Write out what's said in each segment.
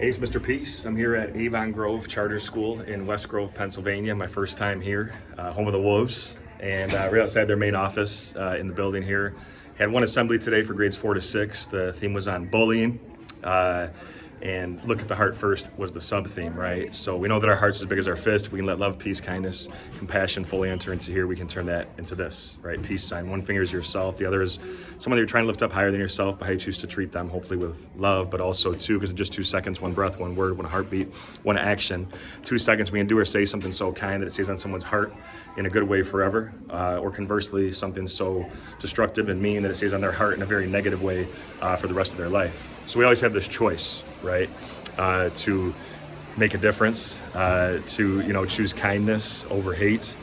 Hey, it's Mr. Peace. I'm here at Avon Grove Charter School in West Grove, Pennsylvania. My first time here, home of the Wolves, and right outside their main office in the building here. Had one assembly today for grades 4 to 6. The theme was on bullying. And look at the heart first was the sub theme, right? So we know that our heart's as big as our fist. If we can let love, peace, kindness, compassion fully enter into here, we can turn that into this, right? Peace sign. One finger is yourself. The other is someone that you're trying to lift up higher than yourself, but how you choose to treat them, hopefully with love, but also two, because in just 2 seconds, one breath, one word, one heartbeat, one action. 2 seconds, we can do or say something so kind that it stays on someone's heart in a good way forever, or conversely, something so destructive and mean that it stays on their heart in a very negative way for the rest of their life. So we always have this choice, right, to make a difference, to choose kindness over hate,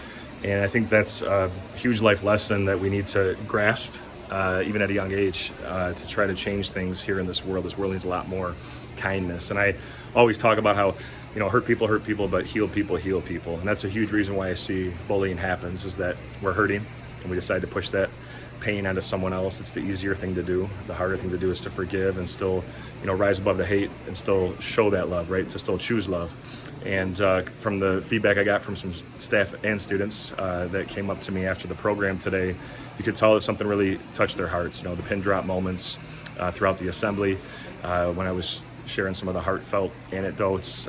and I think that's a huge life lesson that we need to grasp, even at a young age, to try to change things here in this world. This world needs a lot more kindness, and I always talk about how hurt people, but heal people, and that's a huge reason why I see bullying happens, is that we're hurting and we decide to push that pain onto someone else. It's the easier thing to do. The harder thing to do is to forgive and still rise above the hate and still show that love, right? To still choose love. And from the feedback I got from some staff and students that came up to me after the program today, you could tell that something really touched their hearts. The pin drop moments throughout the assembly, when I was sharing some of the heartfelt anecdotes,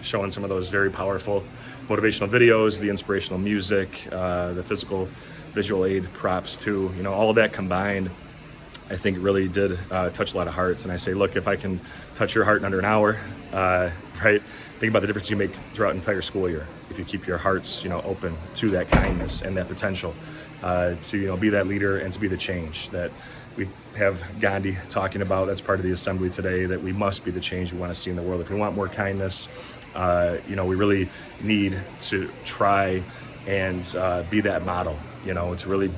showing some of those very powerful motivational videos, the inspirational music, the physical visual aid props too, all of that combined, I think it really did touch a lot of hearts. And I say, look, if I can touch your heart in under an hour, right? Think about the difference you make throughout an entire school year if you keep your hearts, open to that kindness and that potential to, be that leader and to be the change that we have Gandhi talking about. That's part of the assembly today, that we must be the change we want to see in the world. If we want more kindness, we really need to try and be that model, to really,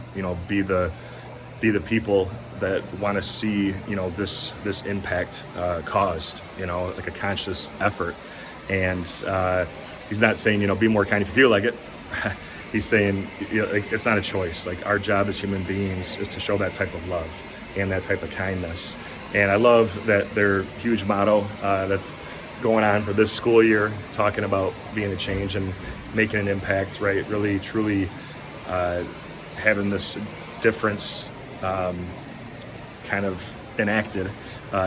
be the people that want to see, this impact caused, like a conscious effort. And he's not saying, be more kind if you feel like it. He's saying, it's not a choice. Like, our job as human beings is to show that type of love and that type of kindness. And I love that their huge motto that's going on for this school year, talking about being a change and making an impact, right? Really, truly having this difference kind of enacted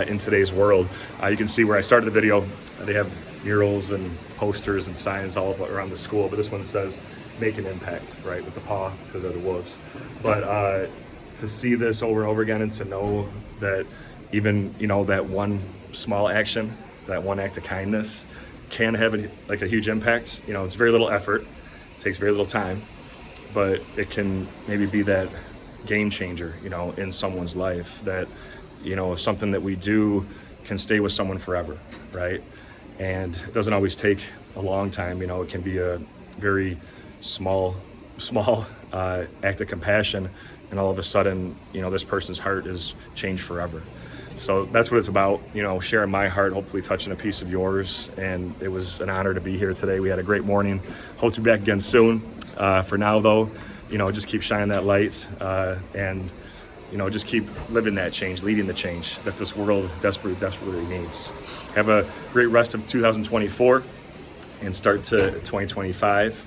in today's world. You can see where I started the video, they have murals and posters and signs all around the school, but this one says, make an impact, right, with the paw, because they're the wolves. But to see this over and over again, and to know that even, that one small action, that one act of kindness can have a huge impact. It's very little effort, takes very little time, but it can maybe be that game changer, in someone's life, that, something that we do can stay with someone forever, right? And it doesn't always take a long time. It can be a very small act of compassion, and all of a sudden, this person's heart is changed forever. So that's what it's about, sharing my heart, hopefully touching a piece of yours. And it was an honor to be here today. We had a great morning. Hope to be back again soon. For now, though, just keep shining that light, and just keep living that change, leading the change that this world desperately needs. Have a great rest of 2024 and start to 2025.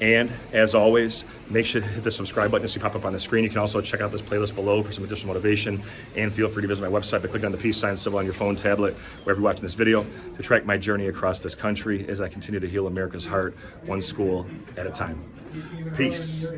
And as always, make sure to hit the subscribe button to see pop up on the screen. You can also check out this playlist below for some additional motivation, and feel free to visit my website by clicking on the peace sign symbol on your phone, tablet, wherever you're watching this video, to track my journey across this country as I continue to heal America's heart, one school at a time. Peace.